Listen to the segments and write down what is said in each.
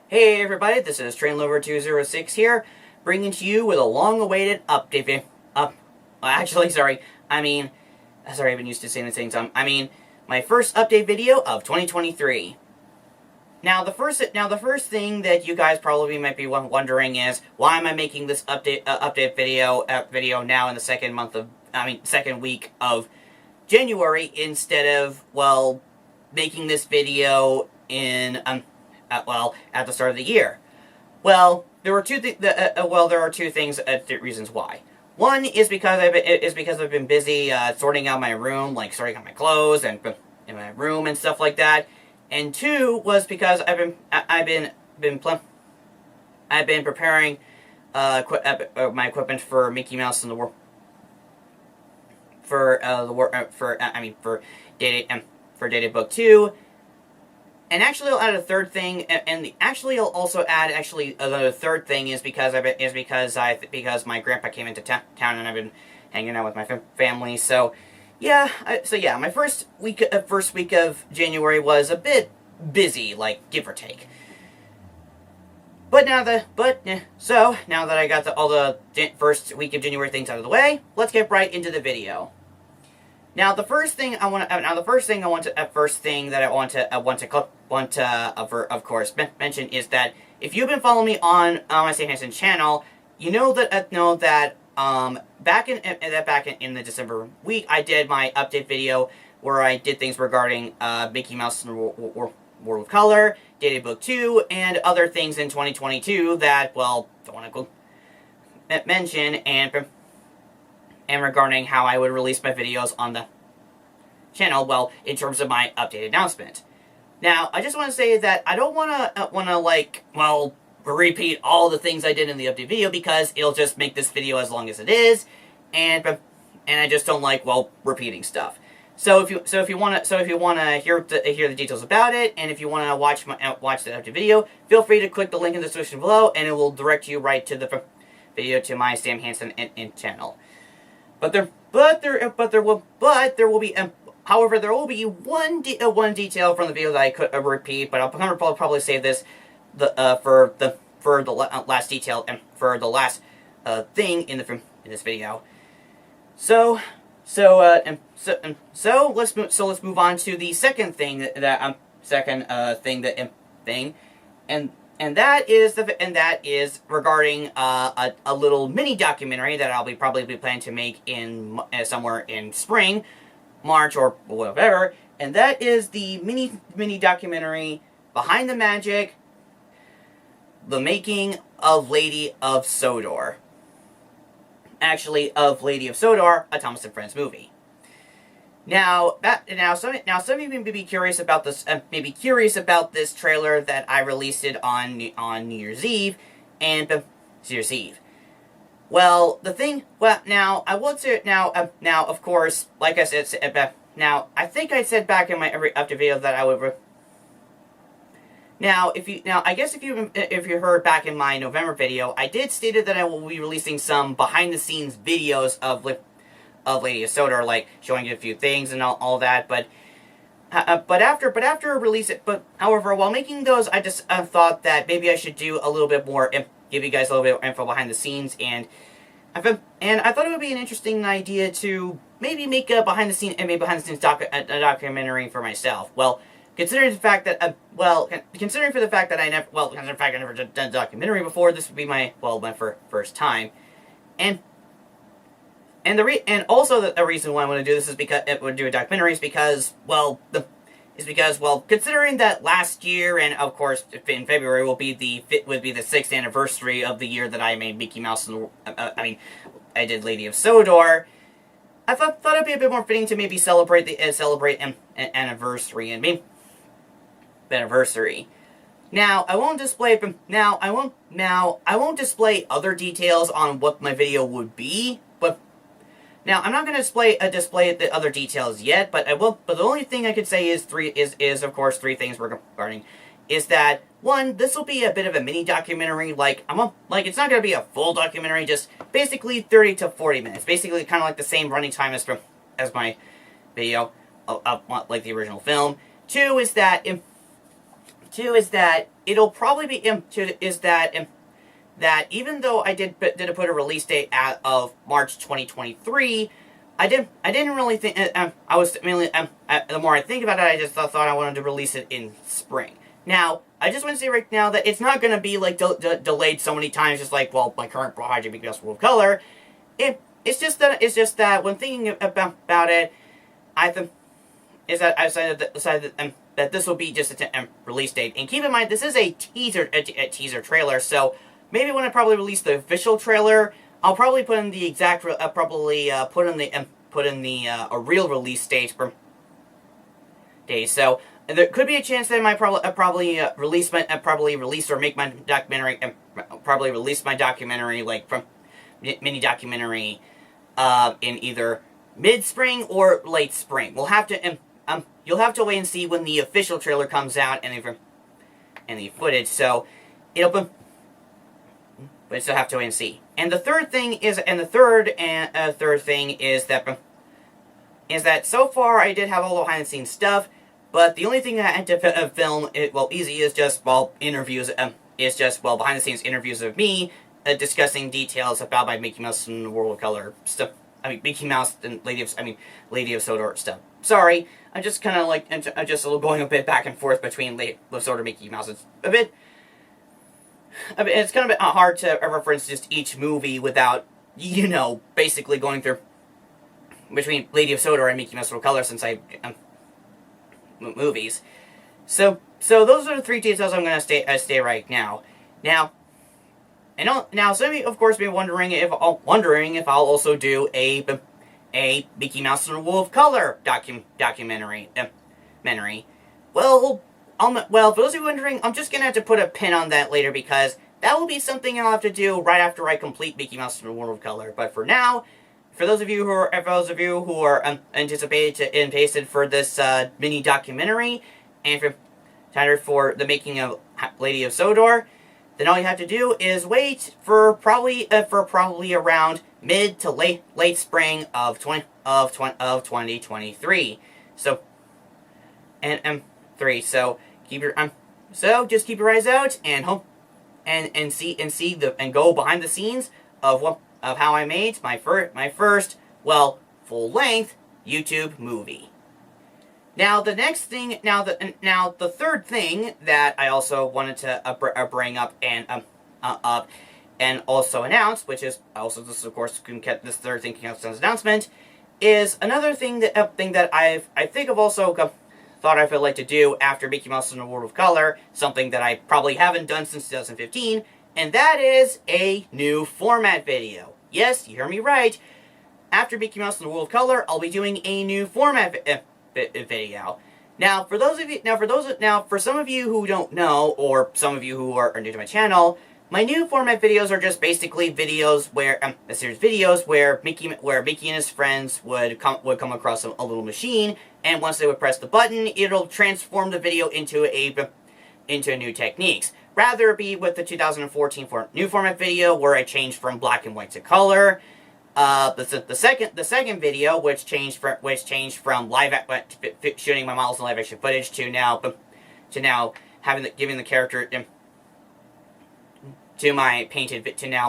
Hey everybody, this is TrainLover206 here, bringing to you with a long-awaited update. Sorry, I've been used to saying the same time. My first update video of 2023. Now the first thing that you guys probably might be wondering is why am I making this update video now in the second week of January instead of making this video in at the start of the year. Well, there are two reasons why. One is because I've been busy sorting out my room, like sorting out my clothes and in my room and stuff like that. And two was because I've been preparing my equipment for Mickey Mouse and the World for DeviantArt 2. And actually, I'll add a third thing, I'll also add another third thing is because my grandpa came into town and I've been hanging out with my family. So my first week of January was a bit busy, like give or take. Now that I got all the first week of January things out of the way, let's get right into the video. Now, the first thing I want to mention is that if you've been following me on my Sam Hansen channel, you know that back in the December week, I did my update video where I did things regarding Mickey Mouse and the World of Color, DeviantArt 2, and other things in 2022 that don't want to mention and regarding how I would release my videos on the channel, in terms of my updated announcement. Now, I just want to say that I don't want to, repeat all the things I did in the update video because it'll just make this video as long as it is, and I just don't like, repeating stuff. So if you want to hear the details about it, and if you want to watch the update video, feel free to click the link in the description below, and it will direct you right to the video to my Sam Hansen channel. There will be one detail from the video that I could repeat, but I'll probably save this for the last detail and for the last thing in this video. So let's move on to the second thing and that is regarding a little mini documentary that I'll probably be planning to make in somewhere in spring, March or whatever, and that is the mini documentary Behind the Magic, the making of Lady of Sodor. Actually, of Lady of Sodor, a Thomas and Friends movie. Now some of you may be curious about this. This trailer that I released it on New Year's Eve and New Year's Eve. Now of course, like I said, I think I said back in my every update video that I would. If you heard back in my November video, I did stated that I will be releasing some behind the scenes videos of Lady of Sodor, like showing you a few things and all that, however, while making those, I just thought that maybe I should do a little bit more, give you guys a little bit of info behind the scenes, and I thought it would be an interesting idea to maybe make a behind the scenes documentary for myself. Considering the fact that I never done a documentary before, this would be my first time, and also the reason why I want to do this is because it would do a documentary is because considering that last year and of course in February would be the 6th anniversary of the year that I made Mickey Mouse and I did Lady of Sodor. I thought it'd be a bit more fitting to maybe celebrate an anniversary and maybe the anniversary. Now I won't display other details on what my video would be, but now I'm not going to display the other details yet, but I will. But the only thing I could say is of course three things regarding is that one, this will be a bit of a mini documentary. It's not going to be a full documentary, just basically 30 to 40 minutes, basically kind of like the same running time as my video, like the original film. Two is that two is that it'll probably be that even though I did put a release date of March 2023, I didn't really think I was mainly the more I think about it, I just thought I wanted to release it in spring. Now, I just want to say right now that it's not going to be like delayed so many times, just like, well, my current project because World of Color. It's just that when thinking about it, I decided that this will be just a release date. And keep in mind, this is a teaser trailer, so maybe when I probably release the official trailer, I'll probably put in the exact put in the a real release date. So there could be a chance that I might release or make my documentary probably release my documentary like from mini documentary in either mid-spring or late spring. We'll have to you'll have to wait and see when the official trailer comes out and the footage. So it'll be, but still have to wait and see. And the third thing is, that so far I did have all the behind-the-scenes stuff, but the only thing I had to film, easy, is just, interviews, behind-the-scenes interviews of me, discussing details about my Mickey Mouse and the World of Color stuff. I mean, Mickey Mouse and Lady of Sodor stuff. Sorry, I'm just kind of like, I'm just going a bit back and forth between Lady of Sodor and Mickey Mouse. It's kind of a bit hard to reference just each movie without, basically going through between Lady of Sodor and Mickey Mouse World of Color since I movies. So those are the three details I'm going to stay right now. Now, some of you, of course, may be wondering if I'll also do a Mickey Mouse and the World of Color documentary. Well, for those of you wondering, I'm just going to have to put a pin on that later because that will be something I'll have to do right after I complete Mickey Mouse and the World of Color. But for now, for those of you who are anticipated to pasted for this mini documentary and for the making of Lady of Sodor, then all you have to do is wait for probably around mid to late spring of 2023. So so just keep your eyes out and go behind the scenes of how I made my first full-length YouTube movie. Now the the third thing that I also wanted to bring up and also announce, which is also this third thing counts as an announcement, is another thing that I think I've also thought I would like to do after Mickey Mouse and the World of Color, something that I probably haven't done since 2015, and that is a new format video. Yes, you hear me right. After Mickey Mouse and the World of Color, I'll be doing a new format video. Now, for some of you who don't know, or some of you who are new to my channel, my new format videos are just basically videos where a series of videos where Mickey and his friends would come across a little machine, and once they would press the button, it'll transform the video into new techniques. Rather it be with the 2014 new format video where I changed from black and white to color. The second video, which changed from shooting my models in live action footage to now giving the character to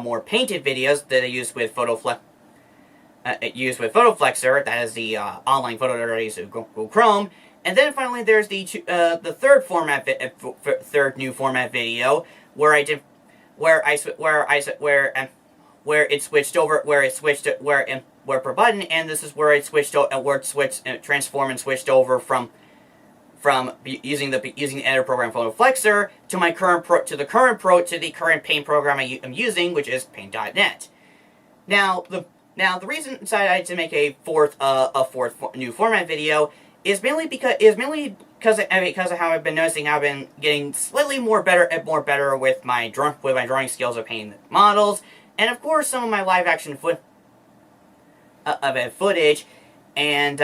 more painted videos that I use with PhotoFlexer. That is the online photo editor I use with Google Chrome. And then finally, there's the third new format video where per button, and this is where it transformed and switched over from using the editor program PhotoFlexer to the current paint program I'm using, which is Paint.net. Now the reason I decided to make a fourth new format video is mainly because of how I've been noticing how I've been getting slightly more better with my drawing skills of painting models, and of course some of my live action footage, and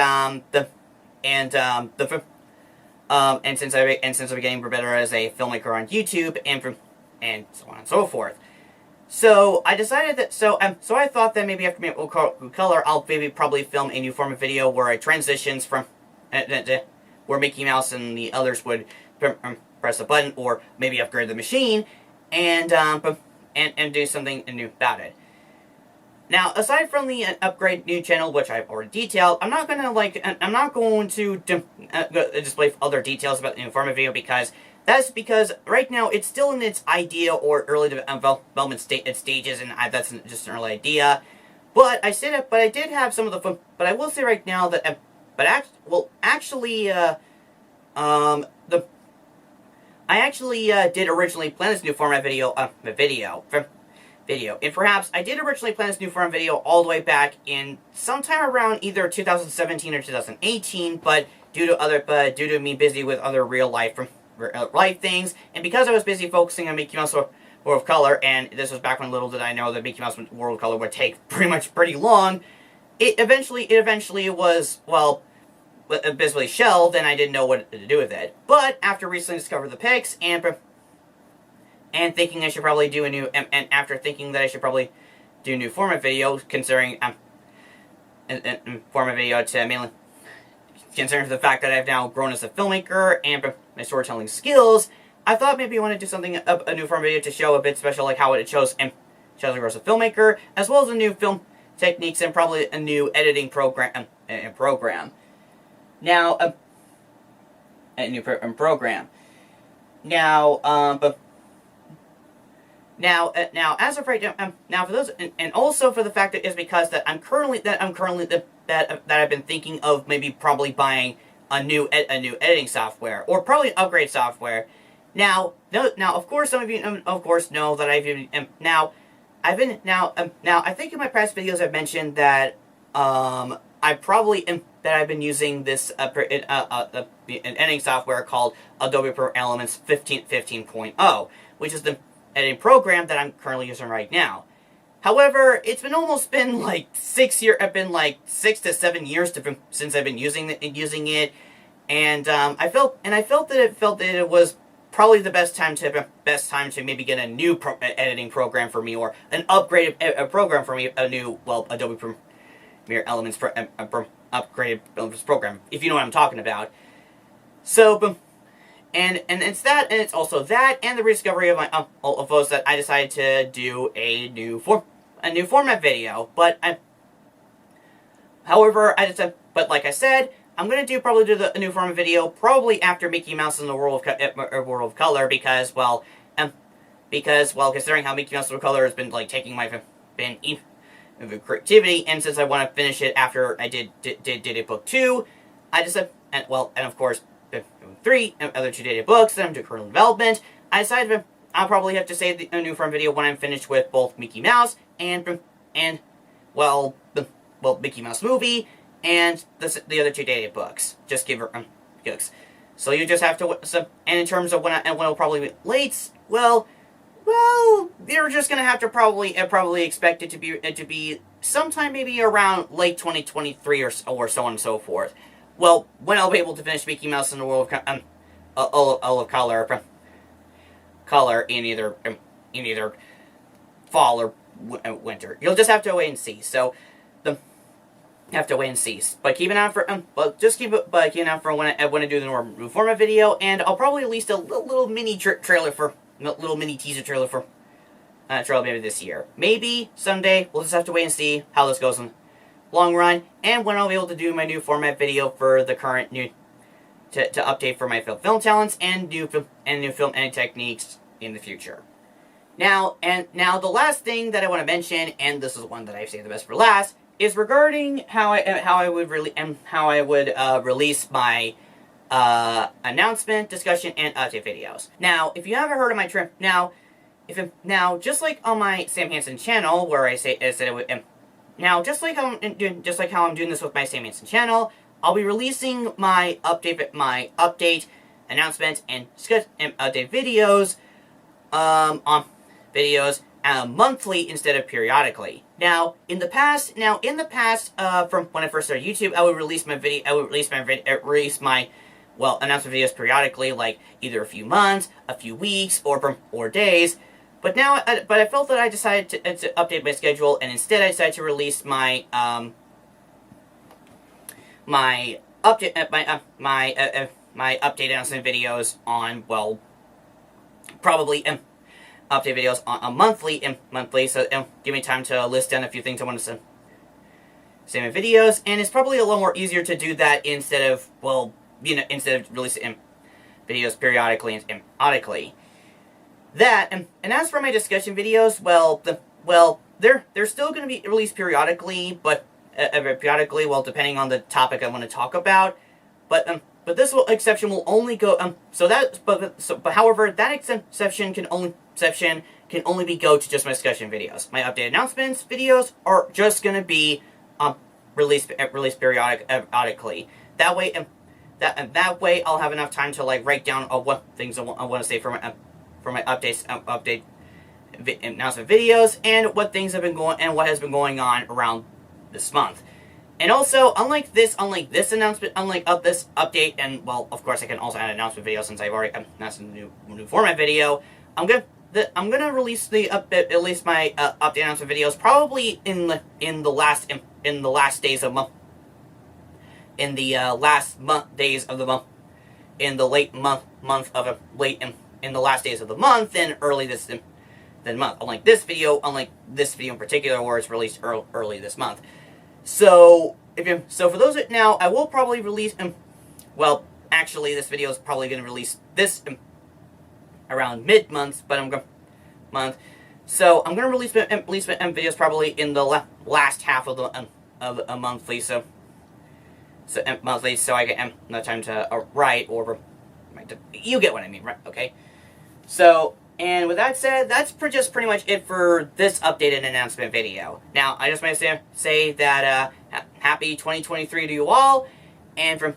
since I've been getting better as a filmmaker on YouTube, and so on and so forth. So I decided that so I thought that maybe after MMatWoC Color, I'll probably film a new format video where I transitions from where Mickey Mouse and the others would press a button or maybe upgrade the machine and do something new about it. Now, aside from the upgrade new channel, which I've already detailed, I'm not going to display other details about the new format video because that's because right now it's still in its idea or early development stages, and that's just an early idea. But I did have some of the fun. But I will say right now that I actually did originally plan this new format video and perhaps I did originally plan this new format video all the way back in sometime around either 2017 or 2018, but due to me busy with other real life things, and because I was busy focusing on Mickey Mouse World of Color, and this was back when little did I know that Mickey Mouse World of Color would take pretty long, it eventually was, well, basically shelved, and I didn't know what to do with it. But after recently discovering the pics and thinking I should probably do a new, and after thinking that I should probably do a new format video, considering format video to mainly considering the fact that I've now grown as a filmmaker and my storytelling skills, I thought maybe I want to do something a new format video to show a bit special, like how it shows me grow as a filmmaker, as well as a new film techniques and probably a new editing program. Now, a new program. Now, as of right now, now for those, and also for the fact that is because that I've been thinking of maybe probably buying a new editing software or probably upgrade software. Now, of course, some of you, know that I think in my past videos I've mentioned that I've been using this an editing software called Adobe Pro Elements 15.0, which is the editing program that I'm currently using right now. However, it's been like 6 to 7 years since I've been using it, and I felt that it was probably the best time to maybe get a new editing program for me, or an upgraded program for me, a new, well, Adobe Premiere Elements upgraded Elements program, if you know what I'm talking about. So, and it's also that, and the rediscovery of my of those that I decided to do a new format video. But like I said, I'm gonna probably do the new format video probably after Mickey Mouse in the World of Color, because considering how Mickey Mouse World of Color has been like taking my creativity, and since I want to finish it after I did a book 2, I decided, and of course 3 and other 2 dated books that I'm doing current development, I decided I'll probably have to save a new format video when I'm finished with both Mickey Mouse and Mickey Mouse movie and the other 2 dated books. Just give her books. So you just have to. And in terms of when it'll probably be late, well, you're just gonna have to probably expect it to be sometime maybe around late 2023 or so on and so forth. Well, when I'll be able to finish Mickey Mouse in the World of Color in either fall or winter. You'll just have to wait and see. So, have to wait and see. But keep an eye out for keep an eye out for when I do the new format video, and I'll probably release a little mini trailer for little mini teaser trailer for maybe this year. Maybe someday. We'll just have to wait and see how this goes in long run, and when I'll be able to do my new format video for the current new to update for my film talents and new film editing techniques in the future. Now the last thing that I want to mention, and this is one that I've saved the best for last, is regarding how I would release my announcement, discussion, and update videos. Now, if you haven't heard of my trip, just like on my Sam Hansen channel, where I said it would. Now, just like how I'm doing this with my Sam Hansen channel, I'll be releasing my update, announcement, and update videos, monthly instead of periodically. Now, in the past, from when I first started YouTube, I would release my announcement videos periodically, like either a few months, a few weeks, or days. But now, I felt that I decided to update my schedule, and instead I decided to release my update announcement videos on probably update videos on monthly, so give me time to list down a few things I want to say in videos, and it's probably a little more easier to do that instead of, well, instead of releasing videos periodically and periodically. That, and as for my discussion videos, well, they're still going to be released periodically, but well, depending on the topic I want to talk about, but this exception will only go, but however, that exception can only be go to just my discussion videos. My updated announcements videos are just going to be released periodically. That way, that way I'll have enough time to like write down what things I want to say for my update announcement videos, and what things have been what has been going on around this month. And also, unlike this announcement, this update, and well, of course, I can also add an announcement video since I've already announced a new format video. I'm gonna release my update announcement videos probably in the last days of month, in the last days of the month, in the late month of in the last days of the month, and early this month. Unlike this video in particular, where it's released early this month. So for those now, I will probably release well, actually, this video is probably going to release this around mid-month, but so I'm going to release videos probably in the last half of a monthly, so I get no time to write or you get what I mean, right? Okay. So, and with that said, that's just pretty much it for this updated announcement video. Now, I just want to say that happy 2023 to you all, and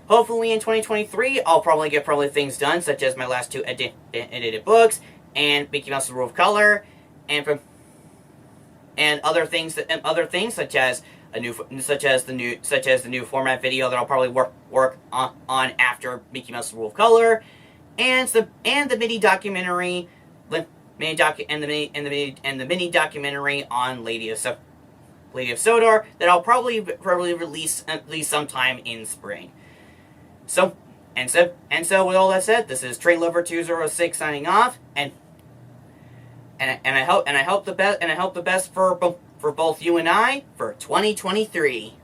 hopefully in 2023, I'll probably get things done, such as my last 2 edited books, and Mickey Mouse's Rule of Color, and other things such as the new format video that I'll probably work on after Mickey Mouse's Rule of Color, and the mini documentary, the mini documentary on Lady of Sodor that I'll probably release at least sometime in spring. So with all that said, this is Train Lover 206 signing off, and I hope the best for both you and I for 2023.